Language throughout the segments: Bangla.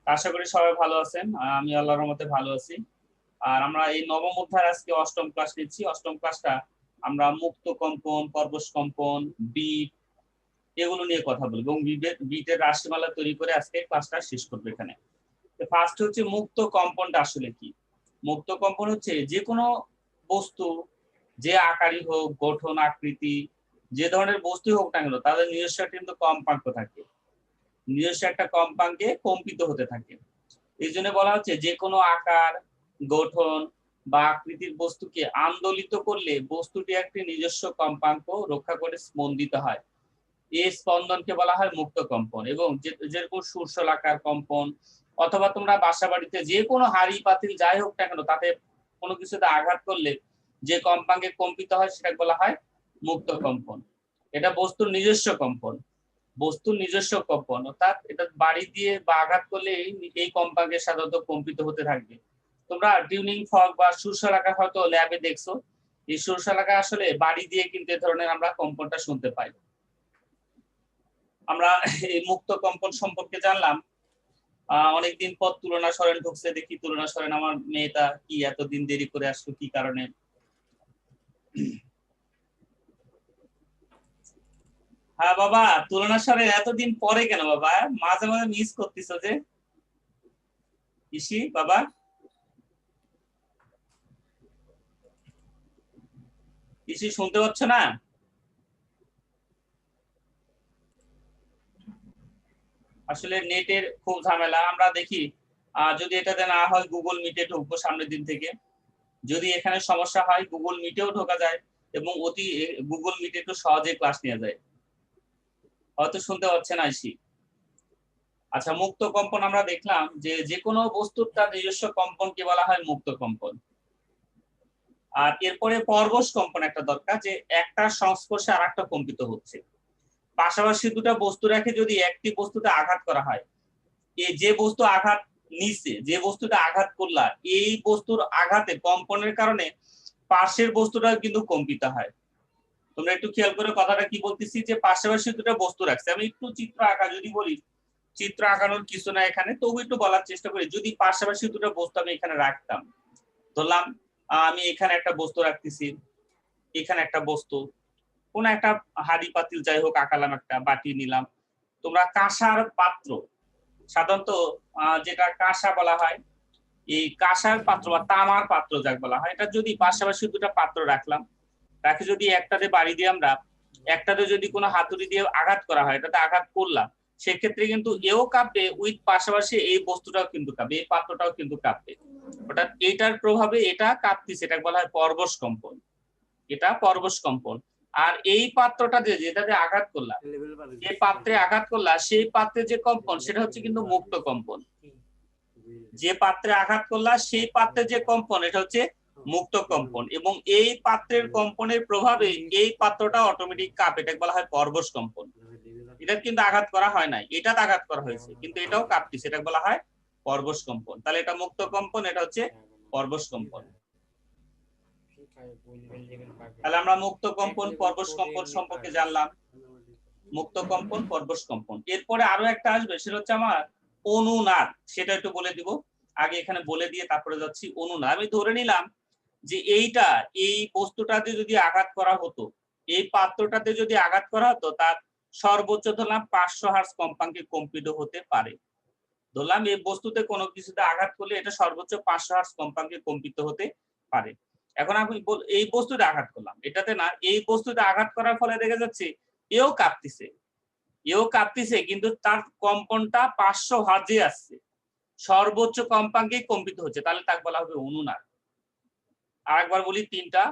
আশা করি সবাই ভালো আছেন। আমি আল্লাহর রহমতে ভালো আছি। আর আমরা এই নবম অধ্যায় আজকে অষ্টম ক্লাস নিচ্ছি। অষ্টম ক্লাসটা আমরা মুক্ত কম্পন, পরবশ কম্পন, বিট এগুলো নিয়ে কথা বলবো এবং বিটের রাশিমালা তৈরি করে আজকে ক্লাসটা শেষ করবো এখানে। ফার্স্ট হচ্ছে মুক্ত কম্পনটা আসলে কি। মুক্ত কম্পন হচ্ছে যে কোনো বস্তু, যে আকারই হোক, গঠন আকৃতি, যে ধরনের বস্তু হোক না কেন, তাদের নিজস্ব কিন্তু কম্পাঙ্ক থাকে, নিজস্ব একটা কম্পাঙ্কে কম্পিত হতে থাকে। এই জন্য বলা হচ্ছে যে কোনো আকার, গঠন বা আকৃতির বস্তুকে আন্দোলিত করলে বস্তুটি একটি নিজস্ব কম্পাঙ্ক রক্ষা করে স্পন্দিত হয়। এই স্পন্দনকে বলা হয় মুক্ত কম্পন। এবং যেরকম সূর্যলাকার কম্পন, অথবা তোমরা বাসা বাড়িতে যে কোনো হাড়ি পাতিল যাই হোক না কেন, তাতে কোনো কিছুতে আঘাত করলে যে কম্পাঙ্কে কম্পিত হয় সেটা বলা হয় মুক্ত কম্পন। এটা বস্তুর নিজস্ব কম্পন, বস্তুর নিজস্ব কম্পন, অর্থাৎ এটা বাড়ি দিয়ে বা আঘাত করলে এই কম্পাঙ্কে সাধারণত কম্পিত হতে থাকবে। তোমরা টিউনিং ফর্ক বা সূর্যলাকা হয়তো ল্যাবে দেখছো। এই সূর্যলাকা আসলে বাড়ি দিয়ে কিন্তু এই ধরনের আমরা কম্পনটা শুনতে পাই। আমরা এই মুক্ত কম্পন সম্পর্কে জানলাম। অনেকদিন পর তুলনা সরেন ঢুকছে, দেখি তুলনা সরেন আমার মেয়েটা কি এতদিন দেরি করে আসলো, কি কারণে? হ্যাঁ বাবা, তুলনা সরেন এতদিন পরে কেন বাবা? মাঝে মাঝে মিস করতেছো যে। ইসি বাবা, ইসি শুনতে পাচ্ছ না? আসলে নেটের খুব ঝামেলা। আমরা দেখি যদি এটাতে না হয় গুগল মিটে ঢুকবো সামনের দিন থেকে। যদি এখানে সমস্যা হয় গুগল মিটেও ঢোকা যায় এবং অতি গুগল মিটে একটু সহজে ক্লাস নেওয়া যায়। হয়তো শুনতে পাচ্ছে না ইসি। আচ্ছা, মুক্ত কম্পন আমরা দেখলাম যে যে কোনো বস্তুর তার নিজস্ব কম্পনকে বলা হয় মুক্ত কম্পন। আর এরপরে পরবশ কম্পন একটা দরকার, যে একটা সংস্পর্শে আর একটা কম্পিত হচ্ছে। পাশাপাশি দুটা বস্তু রেখে যদি একটি বস্তুতে আঘাত করা হয়, এই যে বস্তু আঘাত নিচে, যে বস্তুটা আঘাত করলা, এই বস্তুর আঘাতে কম্পনের কারণে পাশের বস্তুটাও কিন্তু কম্পিত হয়। তোমরা একটু খেয়াল করে কথাটা কি বলতেছি, যে পাশাপাশি দুটো বস্তু রাখছে। আমি একটু চিত্র আঁকা যদি বলি, চিত্র আঁকানোর কিছু না এখানে, তবু একটু বলার চেষ্টা করি। যদি পাশাপাশি দুটো বস্তু আমি এখানে রাখতাম, ধরলাম আমি এখানে একটা বস্তু রাখতেছি, এখানে একটা বস্তু, কোন একটা হাড়ি পাতিল যাই হোক আঁকালাম, একটা বাটি নিলাম। তোমরা কাঁসার পাত্র, সাধারণত যেটা কাঁসা বলা হয়, এই কাঁসার পাত্র বা তামার পাত্র যাক বলা হয়, এটা যদি পাশাপাশি দুটো পাত্র রাখলাম, রাখে যদি একটাতে বাড়ি দিয়ে আমরা, একটাতে যদি কোনো হাতুড়ি দিয়ে আঘাত করা হয়, এটাতে আঘাত করলাম, সেক্ষেত্রে কিন্তু এও কাঁপবে, উইথ পাশাপাশি এই বস্তুটাও কিন্তু কাঁপবে, এই পাত্রটাও কিন্তু কাঁপবে। অর্থাৎ এইটার প্রভাবে এটা কাঁপতেছে, এটা বলা হয় পরবশ কম্পন। এটা পরবশ কম্পন। আর এই পাত্রটা যেটাতে আঘাত করলাম, যে পাত্রে আঘাত করলাম, সেই পাত্রে যে কম্পন সেটা হচ্ছে কিন্তু মুক্ত কম্পন। যে পাত্রে আঘাত করলাম সেই পাত্রের যে কম্পন, এটা হচ্ছে মুক্ত কম্পন। এবং এই পাত্রের কম্পনের প্রভাবে এই পাত্রটা অটোমেটিক কাঁপে, এটা বলা হয় পরবশ কম্পন। এটা কিন্তু আঘাত করা হয় নাই, এটাতে আঘাত করা হয়েছে, কিন্তু এটাও কাঁপতেছে, এটা বলা হয় পরবশ কম্পন। তাহলে এটা মুক্ত কম্পন, এটা হচ্ছে পরবশ কম্পন। তাহলে আমরা মুক্ত কম্পন, পরবশ কম্পন সম্পর্কে জানলাম। মুক্ত কম্পন, পরবশ কম্পন। এরপরে আরো একটা আসবে, সেটা হচ্ছে আমার অনুনাদ। সেটা একটু বলে দিব আগে, এখানে বলে দিয়ে তারপরে যাচ্ছি অনুনাদ। আমি ধরে নিলাম যে এইটা, এই বস্তুটাতে যদি আঘাত করা হতো, এই পাত্রটাতে যদি আঘাত করা হতো, তার সর্বোচ্চ ধরলাম 500 হার্জ কম্পাঙ্কে কম্পিত হতে পারে। ধরলাম এই বস্তুতে কোনো কিছুতে আঘাত করলে এটা সর্বোচ্চ 500 হার্জ কম্পাঙ্কে কম্পিত হতে পারে। এখন আমি এই বস্তুতে আঘাত করলাম, এটাতে না, এই বস্তুতে আঘাত করার ফলে দেখা যাচ্ছে এও কাঁপতেছে, এও কাঁপতেছে, কিন্তু তার কম্পনটা 500 হার্জে আসছে, সর্বোচ্চ কম্পাঙ্কে কম্পিত হচ্ছে, তাহলে তাকে বলা হবে অনুনাদ। আরেকবার বলি, তিনটা।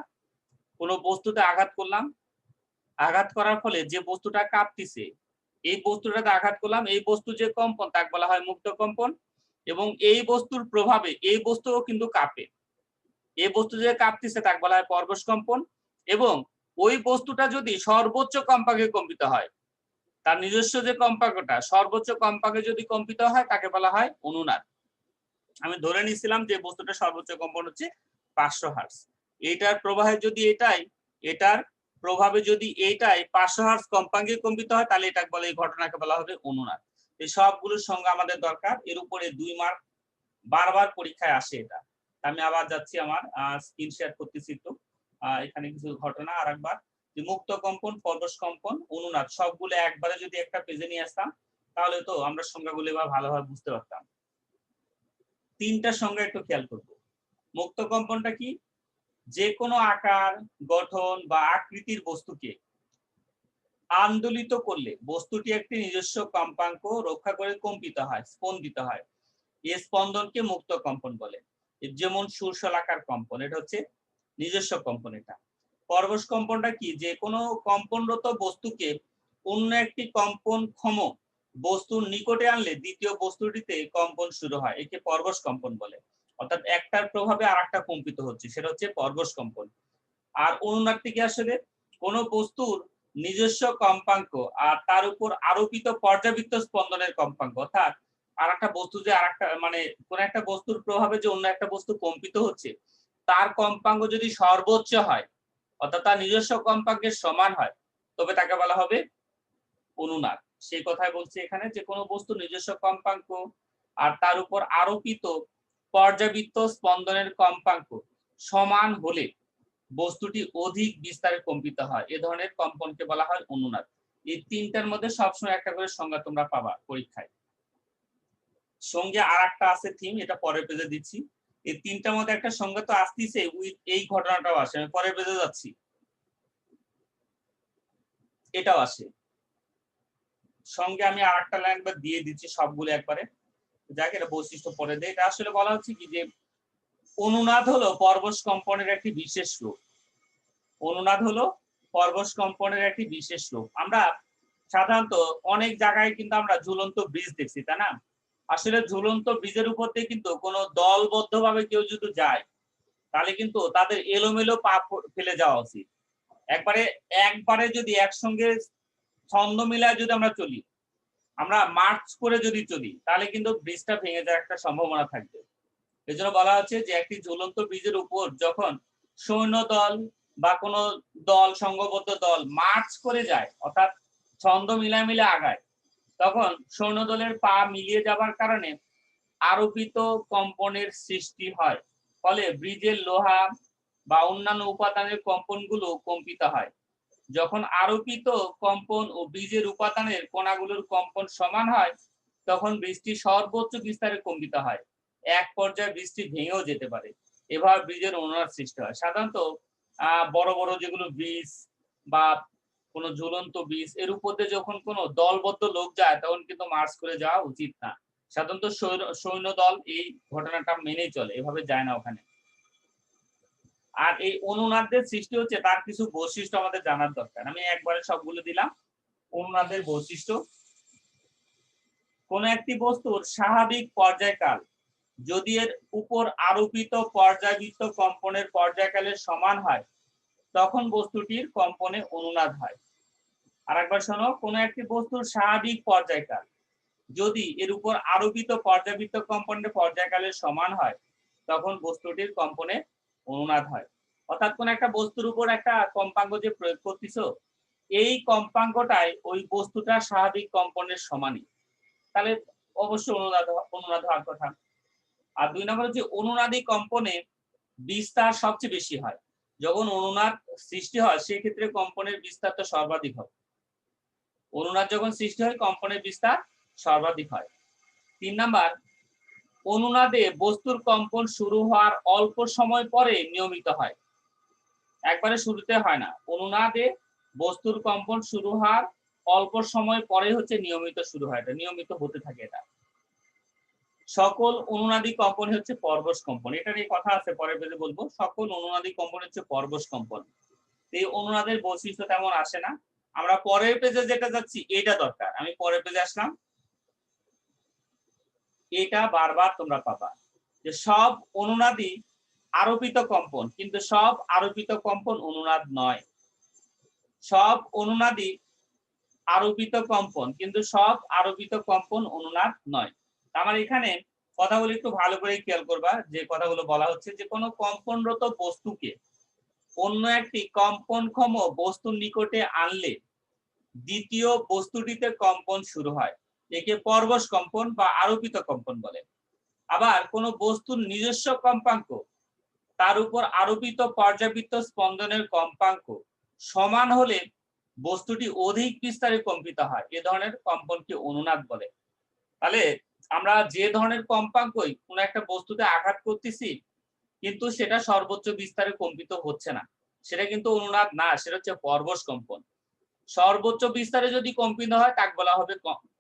কোনো বস্তুতে আঘাত করলাম, আঘাত করার ফলে যে বস্তুটা কাঁপতেছে, এই বস্তুটাতে আঘাত করলাম, এই বস্তুর যে কম্পন তাকে বলা হয় মুক্ত কম্পন। এবং এই বস্তুর প্রভাবে এই বস্তুও কিন্তু কাঁপে, এই বস্তু যে কাঁপতেছে তাকে বলা হয় পরবশ কম্পন। এবং ওই বস্তুটা যদি সর্বোচ্চ কম্পাঙ্কে কম্পিত হয়, তার নিজস্ব যে কম্পাঙ্কটা সর্বোচ্চ কম্পাঙ্কে যদি কম্পিত হয়, তাকে বলা হয় অনুনাদ। আমি ধরে নিয়েছিলাম যে বস্তুটা সর্বোচ্চ কম্পন হচ্ছে 500 হার্জ। এটার প্রবাহে যদি এটার প্রভাবে যদি এইটাই 500 হার্জ কম্পাঙ্কে কম্পিত হয়, তাহলে এটাকে বলে, এই ঘটনাকে বলা হবে অনুনাদ। এই সবগুলোর সঙ্গে আমাদের দরকার। এর উপরে 2 মার্ক বারবার পরীক্ষায় আসে এটা। আমি আবার যাচ্ছি, আমার স্ক্রিন শেয়ার করতেছি একটু। এখানে কিছু ঘটনা আরেকবার, যে মুক্ত কম্পন, পরবশ কম্পন, অনুনাদ সবগুলো একবারে যদি একটা পেজে নিয়ে আসতাম তাহলে তো আমরা সংজ্ঞাগুলো এবার ভালোভাবে বুঝতে পারতাম। 3টা সংজ্ঞা একটু খেয়াল করব। মুক্ত কম্পনটা কি? যে কোনো আকার, গঠন বা আকৃতির বস্তুকে আন্দোলিত করলে বস্তুটি একটি নিজস্ব কম্পাঙ্ক রক্ষা করে কম্পিত হয়, স্পন্দিত হয়। এই স্পন্দনকে মুক্ত কম্পন বলে। যেমন সুরশলাকার কম্পন, এটা হচ্ছে নিজস্ব কম্পন। এটা পরবশ কম্পনটা কি? যে কোনো কম্পনরত বস্তুকে অন্য একটি কম্পনক্ষম বস্তুর নিকটে আনলে দ্বিতীয় বস্তুটিতে কম্পন শুরু হয়, একে পরবশ কম্পন বলে। অর্থাৎ একটার প্রভাবে আরেকটা কম্পিত হচ্ছে, সেটা হচ্ছে পরবশ কম্পন। আর অনুনাদটি কি? আসলে কোন বস্তুর নিজস্ব কম্পাঙ্ক আর তার উপর আরোপিত পর্যাবৃত্ত স্পন্দনের কম্পাঙ্ক। অর্থাৎ আরেকটা বস্তু যে আরেকটা, মানে কোন একটা বস্তুর প্রভাবে যে অন্য একটা বস্তু কম্পিত হচ্ছে, তার কম্পাঙ্ক যদি সর্বোচ্চ হয়, অর্থাৎ তার নিজস্ব কম্পাঙ্কের সমান হয়, তবে তাকে বলা হবে অনুনাদ। সেই কথাই বলছি এখানে, যে কোনো বস্তু নিজস্ব কম্পাঙ্ক আর তার উপর আরোপিত পর্যাবৃত্ত স্পন্দনের কম্পাঙ্ক সমান হলে বস্তুটি অধিক বিস্তারে কম্পিত হয়। এ ধরনের কম্পনকে বলা হয় অনুনাদ। এই 3টার মধ্যে সবসময় একটা করে সংজ্ঞা তোমরা পাবা পরীক্ষায়। সঙ্গে আরেকটা আছে থিম, এটা পরের পেজে দিচ্ছি। এই 3টার মধ্যে একটা সংজ্ঞা তো আসতেছে, এই ঘটনাটাও আসে। আমি পরের পেজে যাচ্ছি, এটাও আসে সঙ্গে। আমি আরেকটা লাইন দিয়ে দিচ্ছি সবগুলো একবারে, যাকে এটা বৈশিষ্ট্য পরে দেয়। এটা আসলে বলা হচ্ছে কি, যে অনুনাদ হলো পরবশ কম্পনের একটি বিশেষ রূপ। অনুনাদ হলো পরবশ কম্পনের একটি বিশেষ রূপ। আমরা সাধারণত অনেক জায়গায় কিন্তু আমরা ঝুলন্ত ব্রিজ দেখছি, তাই না? আসলে ঝুলন্ত ব্রিজের উপর দিয়ে কিন্তু কোনো দলবদ্ধভাবে কেউ যদি যায়, তাহলে কিন্তু তাদের এলোমেলো পা ফেলে যাওয়া উচিত। একবারে যদি একসঙ্গে ছন্দ মিলায় যদি আমরা চলি, আমরা মার্চ করে যদি চলি, তাহলে কিন্তু ব্রিজটা ভেঙে যাওয়ার একটা সম্ভাবনা থাকবে। এজন্য বলা হচ্ছে যে একটি ঝুলন্ত ব্রিজের উপর যখন সৈন্য দল বা কোন দল, সংঘবদ্ধ দল মার্চ করে যায়, অর্থাৎ ছন্দ মিলামিলে আগায়, তখন সৈন্য দলের পা মিলিয়ে যাবার কারণে আরোপিত কম্পনের সৃষ্টি হয়। ফলে ব্রিজের লোহা বা অন্যান্য উপাদানের কম্পনগুলো কম্পিত হয়। যখন আরোপিত কম্পন ও ব্রিজের উপাদানের কণাগুলোর কম্পন সমান হয়, তখন ব্রিজটি সর্বোচ্চ বিস্তারে কম্পিত হয়। এক পর্যায়ে ব্রিজটি ভেঙেও যেতে পারে। এভাবে ব্রিজের অনুনাদ সৃষ্টি হয়। সাধারণত বড় বড় যেগুলো ব্রিজ বা কোনো ঝুলন্ত ব্রিজ, এর উপর দিয়ে যখন কোনো দলবদ্ধ লোক যায়, তখন কিন্তু মার্চ করে যাওয়া উচিত না। সাধারণত সৈন্য দল এই ঘটনাটা মেনেই চলে, এভাবে যায় না ওখানে। আর এই অনুনাদের সৃষ্টি হচ্ছে, তার কিছু বৈশিষ্ট্য আমাদের জানার দরকার। আমি একবারে সবগুলো দিলাম। অনুনাদের বৈশিষ্ট্য: কোন একটি বস্তুর স্বাভাবিক পর্যায়কাল যদি এর উপর আরোপিত পর্যাবৃত্ত কম্পনের পর্যায়কালের সমান হয়, তখন বস্তুটির কম্পনে অনুনাদ হয়। আরেকবার শোনো, কোন একটি বস্তুর স্বাভাবিক পর্যায়কাল যদি এর উপর আরোপিত পর্যাবৃত্ত কম্পনের পর্যায়কালের সমান হয়, তখন বস্তুটির কম্পনে অনুনাদ হয়। অর্থাৎ কোন একটা বস্তুর উপর একটা কম্পাঙ্ক যে প্রয়োগ করতেছো, এই কম্পাঙ্কটাই ওই বস্তুটার স্বাভাবিক কম্পনের সমানই, তাহলে অবশ্যই অনুনাদ হওয়ার কথা। আর 2 নম্বর হচ্ছে অনুনাদি কম্পনে বিস্তার সবচেয়ে বেশি হয়। যখন অনুনাদ সৃষ্টি হয়, সেই ক্ষেত্রে কম্পনের বিস্তার তো সর্বাধিক হয়। অনুনাদ যখন সৃষ্টি হয়, কম্পনের বিস্তার সর্বাধিক হয়। 3 নাম্বার, অনুনাদে বস্তুর কম্পন শুরু হওয়ার অল্প সময় পরে নিয়মিত হয়, একবারে শুরুতে হয় না। অনুনাদে বস্তুর কম্পন শুরু হওয়ার অল্প সময় পরে হচ্ছে নিয়মিত শুরু হয়, এটা নিয়মিত হতে থাকে। এটা সকল অনুনাদি কম্পন হচ্ছে পরবশ কম্পন। এটা নিয়ে কথা আছে, পরের পেজে বলবো। সকল অনুনাদি কম্পন হচ্ছে পরবশ কম্পন। এই অনুনাদের বৈশিষ্ট্য তেমন আসে না। আমরা পরের পেজে যেটা যাচ্ছি, এটা দরকার। আমি পরের পেজে আসলাম, এটা বারবার তোমরা পাবা, যে সব অনুনাদি আরোপিত কম্পন, কিন্তু সব আরোপিত কম্পন অনুনাদ নয়। সব অনুনাদি আরোপিত কম্পন, কিন্তু সব আরোপিত কম্পন অনুনাদ নয়। আমার এখানে কথাগুলো একটু ভালো করে খেয়াল করবা, যে কথাগুলো বলা হচ্ছে, যে কোনো কম্পনরত বস্তুকে অন্য একটি কম্পনক্ষম বস্তুর নিকটে আনলে দ্বিতীয় বস্তুটিতে কম্পন শুরু হয়। একে পরবশ কম্পন বা আরোপিত কম্পন বলে। আবার কোন বস্তুর নিজস্ব কম্পাঙ্ক তার উপর আরোপিত পর্যাবৃত্ত স্পন্দনের কম্পাঙ্ক সমান হলে বস্তুটি অধিক বিস্তারে কম্পিত হয়, এ ধরনের কম্পনকে অনুনাদ বলে। তাহলে আমরা যে ধরনের কম্পাঙ্কই কোন একটা বস্তুতে আঘাত করতেছি কিন্তু সেটা সর্বোচ্চ বিস্তারে কম্পিত হচ্ছে না, সেটা কিন্তু অনুনাদ না, সেটা হচ্ছে পরবশ কম্পন। সর্বোচ্চ বিস্তারে যদি কম্পিত হয় তাকে বলা হবে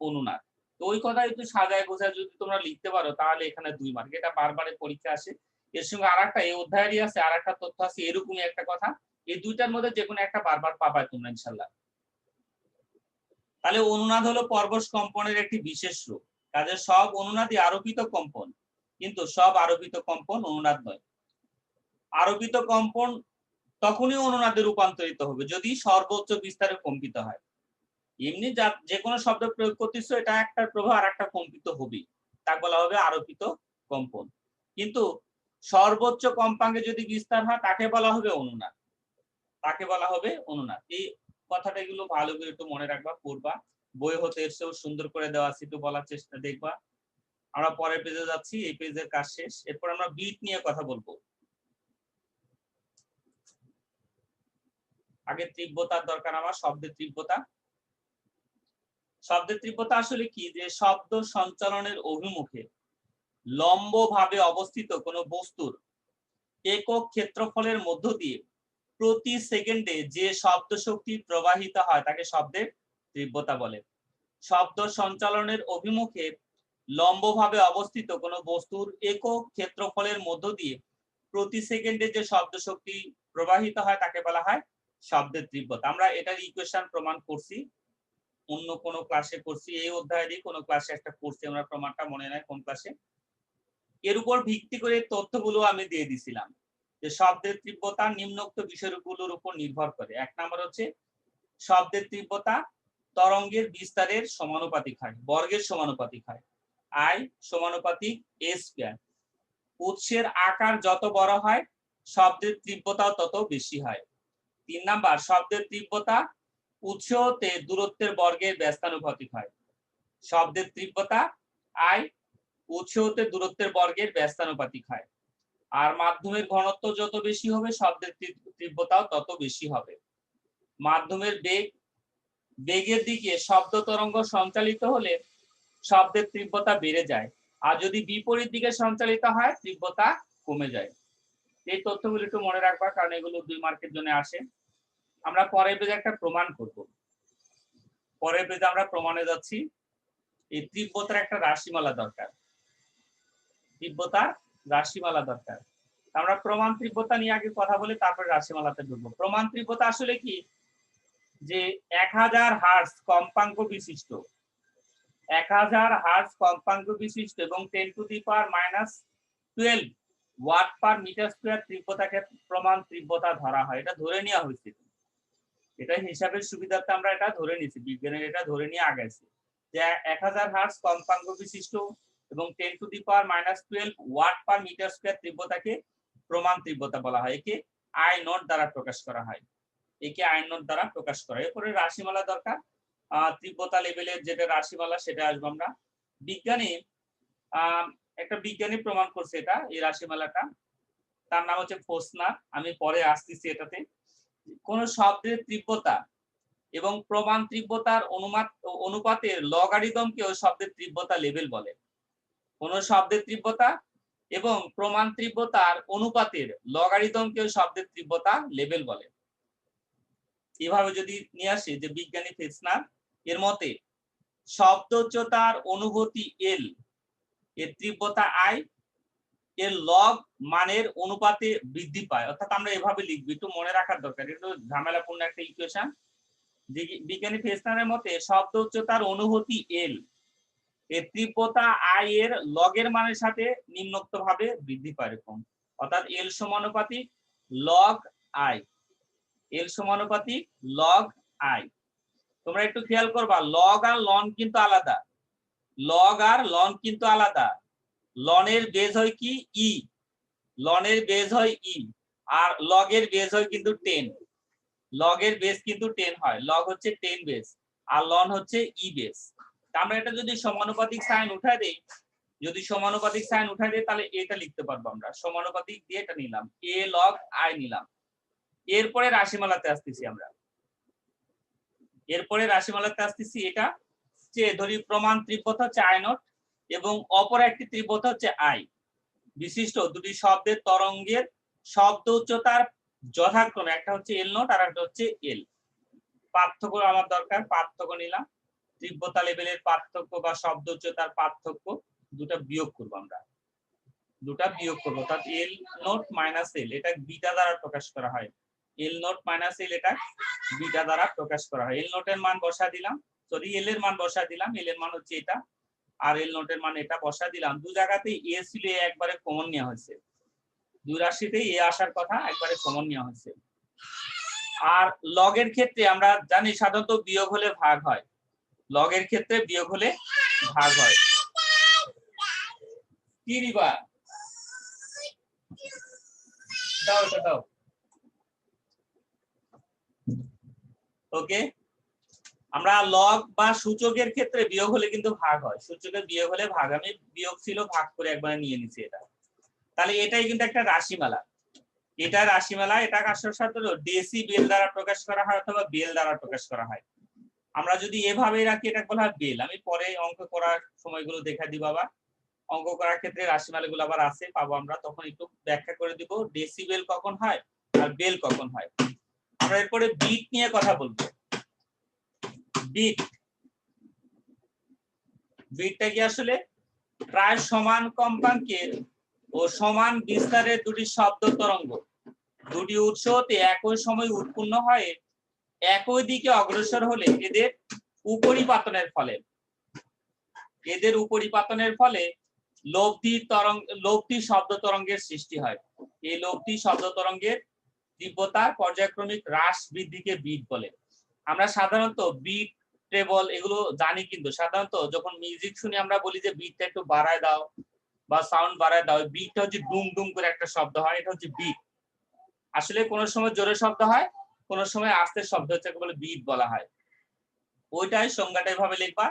অনুনাদ। তো ওই কথা একটু সাজায় গোছায় যদি তোমরা লিখতে পারো তাহলে এখানে 2 মার্ক। এটা বারবারের পরীক্ষা আসে। এর সঙ্গে আরেকটা এই অধ্যায়েরই আছে আরেকটা তথ্য আছে এরকমই একটা কথা। এই দুইটার মধ্যে যে কোনো একটা বারবার পাবাই তোমরা ইনশাআল্লাহ। তাহলে অনুনাদ হলো পরবশ কম্পনের একটি বিশেষ রূপ। কাজে সব অনুনাদই আরোপিত কম্পন, কিন্তু সব আরোপিত কম্পন অনুনাদ নয়। আরোপিত কম্পন তখনই অনুনাদে রূপান্তরিত হবে যদি সর্বোচ্চ বিস্তারে কম্পিত হয়। এমনি যে কোনো শব্দ প্রয়োগ করতেছো এটা একটার প্রভাব আর একটা কম্পিত হবেই, তা বলা হবে আরোপিত কম্পন। কিন্তু সর্বোচ্চ কম্পাঙ্কে যদি বিস্তার হয় তাকে বলা হবে অনুনাদ, তাকে বলা হবে অনুনাদ। এই কথাটা এগুলো ভালো করে একটু মনে রাখবা, পড়বা, বই হতে এসেও সুন্দর করে দেওয়া আছে, একটু বলার চেষ্টা দেখবা। আমরা পরের পেজে যাচ্ছি, এই পেজের কাজ শেষ। এরপর আমরা বিট নিয়ে কথা বলবো। আগে তীব্রতার দরকার আমার, শব্দের তীব্রতা। শব্দের তীব্রতা আসলে কি, যে শব্দ সঞ্চালনের অভিমুখে লম্বভাবে অবস্থিত কোন বস্তুর একক ক্ষেত্রফলের মধ্য দিয়ে প্রতি সেকেন্ডে যে শব্দ শক্তি প্রবাহিত হয় তাকে শব্দের তীব্রতা বলে। শব্দ সঞ্চালনের অভিমুখে লম্বভাবে অবস্থিত কোন বস্তুর একক ক্ষেত্রফলের মধ্য দিয়ে প্রতি সেকেন্ডে যে শব্দ শক্তি প্রবাহিত হয় তাকে বলা হয় শব্দের তীব্রতা। আমরা এটার ইকুয়েশন প্রমাণ করছি, অন্য কোন ক্লাসে করছি, এই অধ্যায়েরই কোন ক্লাসে একটা করছি আমরা, প্রমাণটা মনে নাই কোন ক্লাসে। এর উপর ভিত্তি করে তথ্যগুলো আমি দিয়ে দিছিলাম যে শব্দের তীব্রতা নিম্নোক্ত বিষয়গুলোর উপর নির্ভর করে। এক নম্বর হচ্ছে শব্দের তীব্রতা তরঙ্গের বিস্তারের সমানুপাতিক হয়, বর্গের সমানুপাতিক হয়, আই সমানুপাতিক এ স্কয়ার। উৎসের আকার যত বড় হয় শব্দের তীব্রতাও তত বেশি হয়। 3 নাম্বার শব্দের তীব্রতা উৎস হতে দূরত্বের বর্গের ব্যস্তানুপাতিক হয়। শব্দের তীব্রতা আই উৎস হতে দূরত্বের বর্গের ব্যস্তানুপাতিক হয়। আর মাধ্যমের ঘনত্ব যত বেশি হবে শব্দের তীব্রতাও তত বেশি হবে। মাধ্যমের বেগের দিকে শব্দ তরঙ্গ সঞ্চালিত হলে শব্দের তীব্রতা বেড়ে যায়, আর যদি বিপরীত দিকে সঞ্চালিত হয় তীব্রতা কমে যায়। এই তথ্যগুলো একটু মনে রাখবা, কারণ এগুলো 2 মার্কের জন্য আসে। আমরা পরের পেজে একটা প্রমাণ করব। পরের পেজে আমরা প্রমাণে যাচ্ছি। এই তীব্রতার একটা রাশিমালা দরকার, তীব্রতার রাশিমালা দরকার। আমরা প্রমাণ তীব্রতা নিয়ে আগে কথা বলি, তারপরে রাশিমালাতে ঢুকবো। প্রমাণ তীব্রতা আসলে কি, যে 1000 হার্টজ কম্পাঙ্ক বিশিষ্ট 1000 হার্টজ কম্পাঙ্ক বিশিষ্ট এবং 10⁻⁻12 ওয়াট পার মিটার স্কয়ার তীব্রতাকে প্রমাণ তীব্রতা ধরা হয়। এটা ধরে নেওয়া হয়েছে, এটা হিসাবের সুবিধার্থে আমরা এটা ধরে নিয়েছি, বিজ্ঞানের এটা ধরে নিয়ে আগাইছি যে 1000 হার্টজ কম্পাঙ্ক বিশিষ্ট এবং 10⁻⁻12 ওয়াট পার মিটার স্কয়ার তীব্রতাকে প্রমাণ তীব্রতা বলা হয়। একে আই নট দ্বারা প্রকাশ করা হয়, একে আই নট দ্বারা প্রকাশ করা হয়। এরপরে রাশিমালা দরকার, তীব্রতা লেভেলের যেটা রাশিমালা সেটা আসবো আমরা। বিজ্ঞানী একটা বিজ্ঞানী প্রমাণ করছে এটা, এই রাশিমালাটা, তার নাম হচ্ছে ফোসনার। আমি পরে আসতেছি এটাতে। কোন শব্দের তীব্রতা এবং প্রমাণ তীব্রতার অনুপাতের লগারিদমকে ওই শব্দের তীব্রতা লেভেল বলে। কোন শব্দের তীব্রতা এবং প্রমাণ তীব্রতার অনুপাতের লগারিদমকে ওই শব্দের তীব্রতা লেভেল বলে। এভাবে যদি নিয়ে আসি যে বিজ্ঞানী ফেসনার এর মতে শব্দ উচ্চতার অনুভূতি এল এর তীব্রতা আই এর লগ মানের অনুপাতে বৃদ্ধি পায়। অর্থাৎ আমরা এভাবে লিখবো, একটু মনে রাখার দরকার, একটু ঝামেলাপূর্ণ একটা ইকুয়েশন। বিজ্ঞানী ফেসনারের মতে শব্দ উচ্চতার অনুভূতি এল এর তীব্রতা আই এর লগের মানের সাথে নিম্নোক্ত ভাবে বৃদ্ধি পায় এরকম। অর্থাৎ এল সমানুপাতিক লগ আই, এল সমানুপাতিক লগ আই। তোমরা একটু খেয়াল করবা, লগ আর লন কিন্তু আলাদা, লগ আর লন কিন্তু আলাদা। লনের বেজ হয় কি ই, লনের বেজ হয় ই, আর লগের বেজ হয় কিন্তু 10। লগের বেজ কিন্তু 10 হয়, লগ হচ্ছে 10 বেজ আর লন হচ্ছে ই বেজ। আমরা এটা যদি সমানুপাতিক সাইন উঠাই দেই, যদি সমানুপাতিক সাইন উঠাই দেই তাহলে এটা লিখতে পারবো আমরা। সমানুপাতিক দিয়ে এটা নিলাম, a log i নিলাম। এরপরে রাশিমালাতে আসতেছি আমরা। এরপরে রাশিমালাতে আসতেছি, এটা যে ধরি প্রমাণ তীব্রতা হচ্ছে i নট এবং অপর একটি তীব্রতা হচ্ছে i বিশিষ্ট দুটি শব্দের তরঙ্গের শব্দ উচ্চতার যথাক্রমে একটা হচ্ছে এল নট আর একটা হচ্ছে এল। পার্থক্য আমার দরকার, পার্থক্য নিলাম। তীব্রতা লেভেলের পার্থক্য বা শব্দ উচ্চতার পার্থক্য দুটা বিয়োগ করব আমরা, দুটা বিয়োগ করব। অর্থাৎ এল নট মাইনাস এল এটা বিটা দ্বারা প্রকাশ করা হয়। এল নট মাইনাস এল এটা বিটা দ্বারা প্রকাশ করা হয়। এল নটের মান বসা দিলাম, সরি এল এর মান বসা দিলাম, এল এর মান হচ্ছে এটা আর এল নটের মান এটা বসা দিলাম। দু জায়গাতেই এ ছিল, এ একবারে কমন নেওয়া হয়েছে। দুই রাশিতেই এ আসার কথা, একবারে কমন নেওয়া হয়েছে। আর লগের ক্ষেত্রে আমরা জানি সাধারণত বিয়োগ হলে ভাগ হয়, লগের ক্ষেত্রে বিয়োগ হলে ভাগ হয়। কি রিবা দাও এটা দাও। ওকে, আমরা লগ বা সূচকের ক্ষেত্রে বিয়োগ হলে কিন্তু ভাগ হয়, সূচকের বিয়োগ হলে ভাগ। আমি বিয়োগ ছিল ভাগ করে একবার নিয়ে নিছি এটা। তাহলে এটাই কিন্তু একটা রাশিমালা, এটা রাশিমালা। এটা কার সাথে ডেসিবেল দ্বারা প্রকাশ করা হয় অথবা বেল দ্বারা প্রকাশ করা হয়। আমরা যদি এভাবে রাখি এটা বলা হয় বেল। আমি পরে অঙ্ক করার সময়গুলো দেখা দিব, আবার অঙ্ক করার ক্ষেত্রে রাশিমালাগুলো আবার আছে পাবো আমরা, তখন একটু ব্যাখ্যা করে দিব ডেসিবেল কখন হয় আর বেল কখন হয়। আমরা এরপরে বিট নিয়ে কথা বলবো। বিট, বিটটা কি আসলে প্রায় সমান কম্পাঙ্কের ও সমান বিস্তারের দুটি শব্দ তরঙ্গ দুটি উৎস হতে একই সময় উৎপন্ন হয়ে একই দিকে অগ্রসর হলে এদের উপরিপাতনের ফলে লব্ধি শব্দ তরঙ্গের সৃষ্টি হয়। এই লব্ধি শব্দ তরঙ্গের তীব্রতা পর্যায়ক্রমিক হ্রাস বৃদ্ধিকে বিট বলে। আমরা সাধারণত বিট ট্রেবল এগুলো জানি, কিন্তু সাধারণত যখন মিউজিক শুনি আমরা বলি যে বিটটা একটু বাড়ায় দাও বা সাউন্ড বাড়ায় দাও। বিটটা হচ্ছে ডুম ডুম করে একটা শব্দ হয়, এটা হচ্ছে বিট। আসলে কোনো সময় জোরে শব্দ হয়, কোনো সময় আস্তে শব্দ হচ্ছে, বলে বিট বলা হয়। ওইটাই সংজ্ঞাটা এভাবে লিখবা,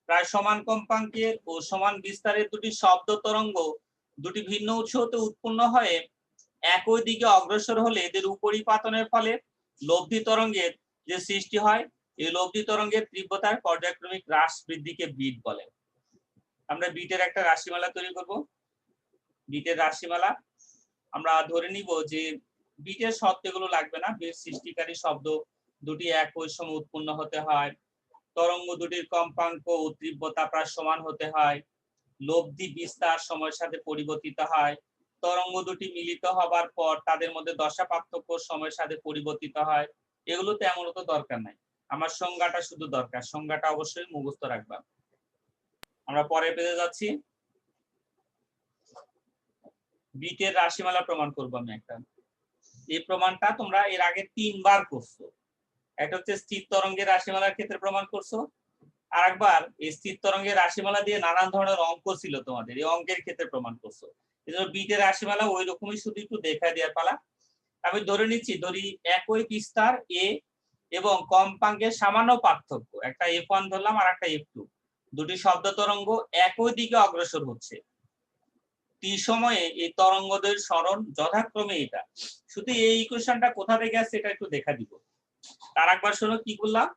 প্রায় সমান কম্পাঙ্কের ও সমান বিস্তারের দুটি শব্দ তরঙ্গ দুটি ভিন্ন উৎস হতে উৎপন্ন হয়ে একই দিকে অগ্রসর হলে এদের উপরিপাতনের ফলে লব্ধি তরঙ্গের যে সৃষ্টি হয়, এই লব্ধি তরঙ্গের তীব্রতার পর্যায়ক্রমিক হ্রাস বৃদ্ধিকে বিট বলে। আমরা বিটের একটা রাশিমালা তৈরি করব। বিটের রাশিমালা আমরা ধরে নিব যে বিটের শব্দগুলো লাগবে না, বিট সৃষ্টিকারী শব্দ দুটি একই সময় উৎপন্ন হতে হয়, তরঙ্গ দুটির কম্পাঙ্ক ও তীব্রতা প্রায় সমান হতে হয়, লব্ধি বিস্তার সময়ের সাথে পরিবর্তিত হয়, তরঙ্গ দুটি মিলিত হবার পর তাদের মধ্যে দশা পার্থক্য সময়ের সাথে পরিবর্তিত হয়। এগুলো তেমন তো দরকার নাই, আমার সংজ্ঞাটা শুধু দরকার। সংজ্ঞাটা অবশ্যই মুখস্থ রাখবা। আমরা পরে পেয়ে যাচ্ছি, বিটের রাশিমালা প্রমাণ করবো আমি একটা। এই প্রমাণটা তোমরা এর আগে 3 বার করছো। একটা হচ্ছে স্থির তরঙ্গের রাশিমালার ক্ষেত্রে প্রমাণ করছো, আর একবার এই স্থির তরঙ্গের রাশিমালা দিয়ে নানান ধরনের অঙ্ক ছিল তোমাদের, এই অঙ্কের ক্ষেত্রে প্রমাণ করছো। এজন্য বিটের রাশিমালা ওই রকমই, শুধু একটু দেখা দেওয়ার পালা। আমি ধরে নিচ্ছি, ধরি একই বিস্তার এ এবং কম্পাঙ্কের সামান্য পার্থক্য, একটা f1 ধরলাম আর একটা f2, দুটি শব্দ তরঙ্গ একই দিকে অগ্রসর হচ্ছে। টি সময়ে এই তরঙ্গদের সরণ যথাক্রমে এটা। শুধু এই ইকুয়েশনটা কোথা থেকে আসছে এটা একটু দেখা দিব। তার একবার শোনো কি করলাম,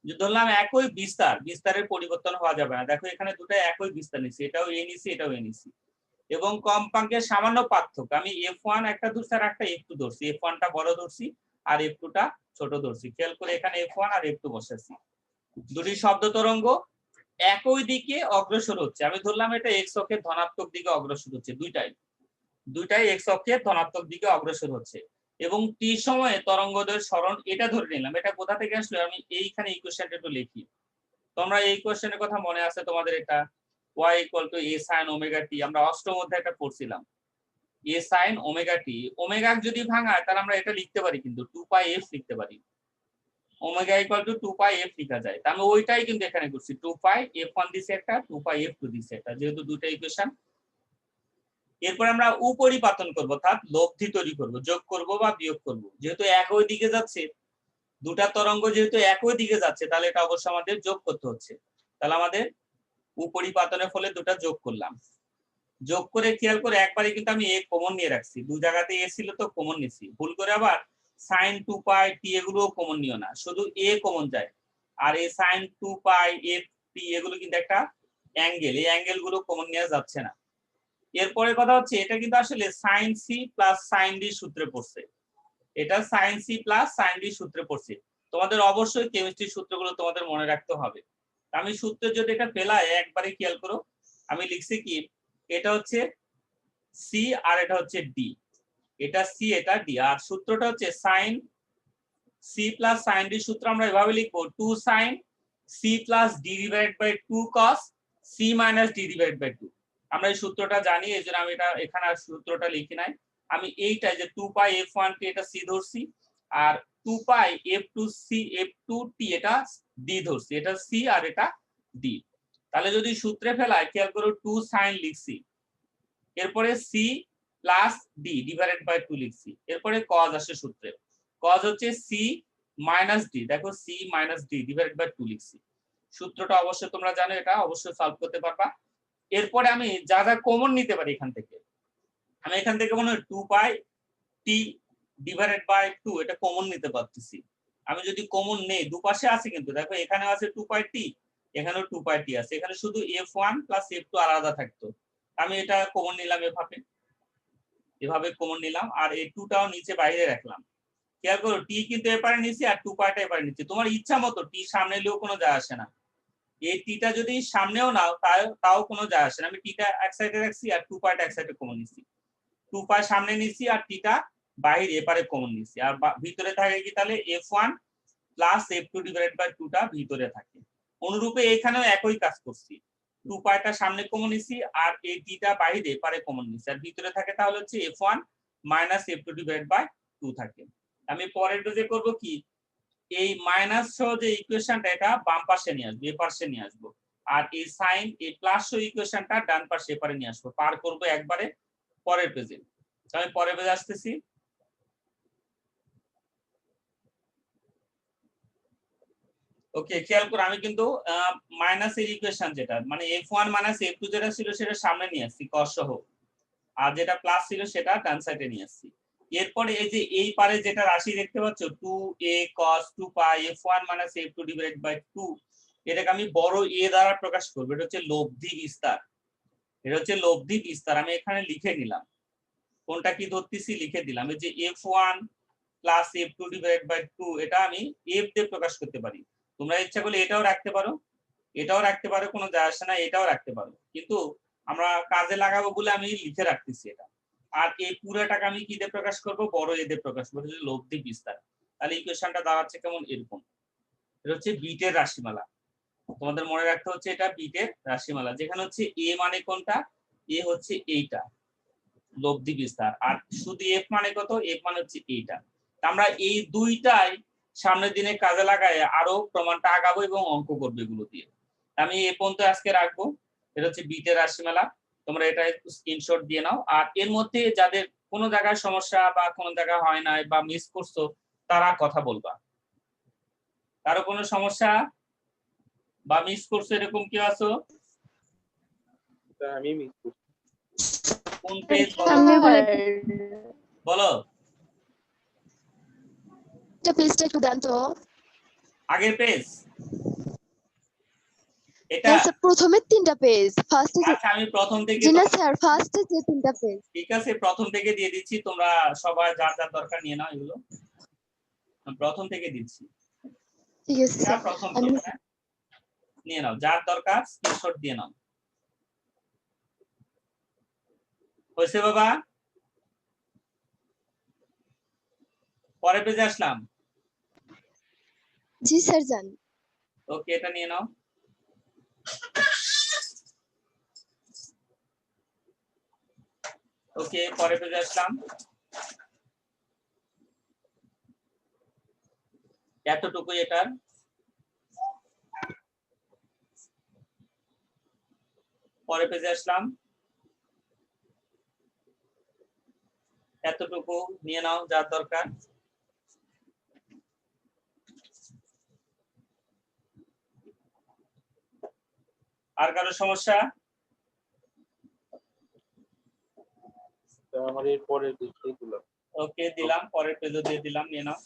যে ধরলাম একই বিস্তার, বিস্তারের পরিবর্তন হওয়া যাবে না। দেখো এখানে দুটো একই বিস্তার নিচ্ছি, এটাও এ নিচ্ছি এটাও এ নিচ্ছি, এবং কম্পাঙ্কের সামান্য পার্থক্য। আমি f1 একটা ধরছি আর একটা f2 ধরছি, f1 টা বড় ধরছি আর f2 টা ছোট ধরছি। খেয়াল করে এখানে f1 আর f2 বসাচ্ছি। দুটি শব্দ তরঙ্গ একই দিকে অগ্রসর হচ্ছে। আমি ধরলাম এটা x অক্ষের ধনাত্মক দিকে অগ্রসর হচ্ছে, দুইটাই x অক্ষের ধনাত্মক দিকে অগ্রসর হচ্ছে, এবং টি সময়ে তরঙ্গদের সরণ এটা ধরে নিলাম। এটা কোথা থেকে আসলো, আমি এইখানে ইকুয়েশনটা একটু লিখি। তোমরা এই কোশ্চেনের কথা মনে আছে তোমাদের, এটা y = a sin omega t, আমরা অষ্টম অধ্যায়ে এটা পড়ছিলাম। a sin omega t, omega যদি ভাঙায় তাহলে আমরা এটা লিখতে পারি, কিন্তু 2 pi f লিখতে পারি। ওমেগা = 2 pi f লিখা যায়। তাহলে ওইটাই কিন্তু এখানে করছি, 2 pi f1 দিছে একটা, 2 pi f2 দিছে একটা, যেহেতু দুটো ইকুয়েশন। এরপর আমরা উপরিপাতন করব, অর্থাৎ লব্ধি তৈরি করব, যোগ করব বা বিয়োগ করব। যেহেতু একই দিকে যাচ্ছে, দুটা তরঙ্গ যেহেতু একই দিকে যাচ্ছে, তাহলে এটা অবশ্যই আমাদের যোগ করতে হচ্ছে। তাহলে আমাদের উপরিপাতনের ফলে দুটা যোগ করলাম, যোগ করে খেয়াল করে একবারে কিন্তু আমি এ কমন নিয়ে রাখছি, দুই জায়গাতে এ ছিল তো কমন নিছি, ভুল করে আবার sin 2 পাই টি এগুলো কমন নিও না, শুধু এ কমন যায়। আর এই sin 2 পাই এফ টি এগুলো কিন্তু একটা অ্যাঙ্গেল, এই অ্যাঙ্গেল গুলো কমন নেওয়া যাচ্ছে না। এরপরে কথা হচ্ছে এটা কিন্তু আসলে sin c plus sin d সূত্রে পড়ছে, এটা sin c plus sin d সূত্রে পড়ছে। তোমাদের অবশ্যই কেমিস্ট্রির সূত্রগুলো তোমাদের মনে রাখতে হবে। আমি সূত্রে যদি এটা ফেলাই একবারে খেয়াল করো, আমি লিখছি কি এটা হচ্ছে c আর এটা হচ্ছে d, এটা c এটা d, আর সূত্রটা হচ্ছে sin c plus sin d সূত্র আমরা এভাবে লিখবো 2 sin c plus d divided by 2 cos c minus d divided by 2। আমরা এই সূত্রটা জানি, এজন্য আমি এটা এখানে আর সূত্রটা লিখি নাই, আমি এইটা যে 2 পাই f1 কে এটা c ধরছি, আর 2 পাই f2c f2t এটা d ধরছি, এটা c আর এটা d। তাহলে যদি সূত্রে ফেলাই খেয়াল করো 2 sin লিখছি, এরপরে c plus d divided by 2 লিখছি, এরপরে cos আসে সূত্রে, cos হচ্ছে c মাইনাস d, দেখো c minus d divided by 2 লিখছি। সূত্রটা অবশ্যই তোমরা জানো, এটা অবশ্যই সলভ করতে পারবা। এরপরে আমি যা যা কমন নিতে পারি এখান থেকে, আমি এখান থেকে মনে হয় 2 পাই t ডিভাইডেড বাই 2 এটা কমন নিতে পারতেছি। আমি যদি কমন নেই, দুপাশে আছে কিন্তু দেখো এখানে আছে 2 পাই t, এখানেও 2 পাই t আছে, এখানে শুধু f1 প্লাস f2 আলাদা থাকতো, আমি এটা কমন নিলাম, এভাবে কমন নিলাম, আর এই 2 টাও নিচে বাইরে রাখলাম। খেয়াল করো টি কিন্তু এপারে নিছি আর 2 পাইটা এপারে নিচ্ছি, তোমার ইচ্ছা মতো টি সামনে নিলেও কোনো যায় আসে না, এই টিটা যদি সামনেও নাও তাও কোনো যায় আসে না, আমি টিটা এক সাইডে রাখছি আর 2 পাইটা এক সাইডে কমন নিছি, 2 পাই সামনে নিছি আর টিটা বাইরে এপারে কমন নিছি, আর ভিতরে থাকে কি তাহলে f1 plus f2 divided by 2 টা ভিতরে থাকে। অনুরূপে এখানেও একই কাজ করছি, 2 পাইটা সামনে কমন নিছি আর এই টিটা বাইরে এপারে কমন নিছি, আর ভিতরে থাকে তাহলে হচ্ছে f1 minus f2 divided by 2 থাকে। আমি পরের পেজে করব কি, এই মাইনাস সহ যে ইকুয়েশনটা এটা বাম পাশে নিয়ে আসবো, এ পাশে নিয়ে আসবো, আর এই সাইন এই প্লাস সহ ইকুয়েশনটা ডান পাশে এপারে নিয়ে আসবো, পার করব একবারে পরের পেজে। আমি পরের পেজে আসতেছি। ওকে, খেয়াল করো আমি কিন্তু মাইনাস এর ইকুয়েশন যেটা মানে f1 মাইনাস f2 যেটা ছিল সেটা সামনে নিয়ে আসছি cos সহ, আর যেটা প্লাস ছিল সেটা ডান সাইডে নিয়ে আসছি। এরপরে এই যে এই পারে যেটা রাশি দেখতে পাচ্ছ 2a cos 2 pi f1 minus f2 divided by 2, এটাকে আমি বড় a দ্বারা প্রকাশ করব, এটা হচ্ছে লব্ধি বিস্তার, এটা হচ্ছে লব্ধি বিস্তার, আমি এখানে লিখে নিলাম, কোনটা কি ধরতেছি লিখে দিলাম, এই যে f1 plus f2 divided by 2 এটা আমি f দিয়ে প্রকাশ করতে পারি, তোমরা ইচ্ছা করলে এটাও রাখতে পারো, এটাও রাখতে পারো, কোনো যায় আসে না, এটাও রাখতে পারো, কিন্তু আমরা কাজে লাগাবো বলে আমি লিখে রাখতেছি এটা। আর এই পুরোটাকে আমি কি দিয়ে প্রকাশ করব, বড় এ দিয়ে প্রকাশ করব, লব্ধি বিস্তার। তাহলে ইকুয়েশনটা দাঁড়াচ্ছে কেমন এরকম, এটা হচ্ছে বিটের রাশিমালা, তোমাদের মনে রাখতে হচ্ছে এটা বিটের রাশিমালা, যেখানে হচ্ছে এ মানে কোনটা, এ হচ্ছে এইটা লব্ধি বিস্তার, আর শুধু এফ মানে কত, এফ মানে হচ্ছে এইটা। আমরা এই দুইটাই সামনের দিনে কাজে লাগায় আরো প্রমাণটা আগাবো এবং অঙ্ক করবো এগুলো দিয়ে। আমি এ পর্যন্ত আজকে রাখবো, এটা হচ্ছে বিটের রাশিমালা, তোমরা এটা একটু স্ক্রিনশট দিয়ে নাও, আর এর মধ্যে যাদের কোনো জায়গায় সমস্যা বা কোনো জায়গায় হয় নাই বা মিস করছো তারা কথা বলবা, কারো কোনো সমস্যা বা মিস করছো এরকম কেউ আছো? আমি মিস করছি। কোন পেজ বলো, পেজটা একটু দেন তো। আগের পেজ এটা, স্যার প্রথমে 3টা পেজ, ফার্স্টে আচ্ছা আমি প্রথম থেকে, জি না স্যার ফার্স্টে যে 3টা পেজ। ঠিক আছে প্রথম থেকে দিয়ে দিচ্ছি, তোমরা সবাই যার যার দরকার নিয়ে নাও, এগুলো প্রথম থেকে দিচ্ছি, ঠিক আছে স্যার, প্রথম আমি থেকে নিয়ে নাও, যার দরকার স্ক্রিনশট দিয়ে নাও। হয়েছে বাবা, পরের পেজে আসলাম। জি স্যার জান। ওকে, এটা নিয়ে নাও, ওকে পরের পেজে আসলাম, এতটুকু এটার, পরের পেজে আসলাম, এতটুকু নিয়ে নাও যার দরকার। আর কারো সমস্যা? আমার এর পরের দিকটাই দিলাম। ওকে, দিলাম, পরের পেজে দিয়ে দিলাম, নিয়ে নাও।